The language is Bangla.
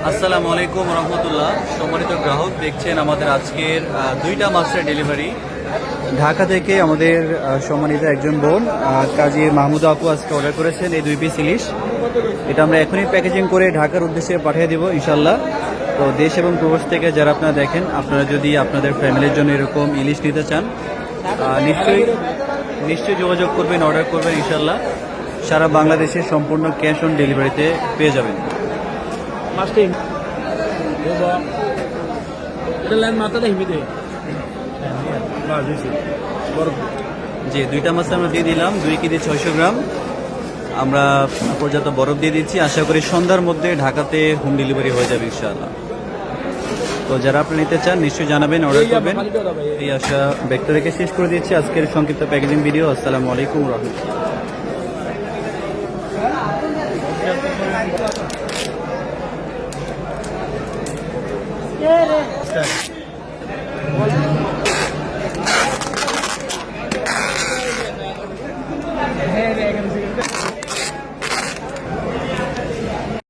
আসসালামু আলাইকুম রহমতুল্লাহ। সম্মানিত গ্রাহক, দেখছেন আমাদের আজকের দুইটা মাছের ডেলিভারি ঢাকা থেকে। আমাদের সম্মানিত একজন বোন কাজী মাহমুদ আপু আজকে অর্ডার করেছেন এই 2 পিস ইলিশ। এটা আমরা এখনই প্যাকেজিং করে ঢাকার উদ্দেশ্যে পাঠিয়ে দেবো ইনশাল্লাহ। তো দেশ এবং প্রবাস থেকে যারা আপনারা দেখেন, আপনারা যদি আপনাদের ফ্যামিলির জন্য এরকম ইলিশ নিতে চান, নিশ্চয়ই যোগাযোগ করবেন, অর্ডার করবেন ইনশাল্লাহ। সারা বাংলাদেশে সম্পূর্ণ ক্যাশ অন ডেলিভারিতে পেয়ে যাবেন। জি, 2টা মাছ আমরা দিয়ে দিলাম, 2 কেজি 600 গ্রাম। আমরা পর্যাপ্ত বরফ দিয়ে দিচ্ছি। আশা করি সন্ধ্যার মধ্যে ঢাকাতে হোম ডেলিভারি হয়ে যাবে ইনশাআল্লাহ। তো যারা আপনি নিতে চান নিশ্চয়ই জানাবেন, অর্ডার করবেন। এই আশা ব্যক্ত রেখে শেষ করে দিচ্ছি আজকের সংক্ষিপ্ত প্যাকেজিং ভিডিও। আসসালামু আলাইকুম রহমতুল্লাহ।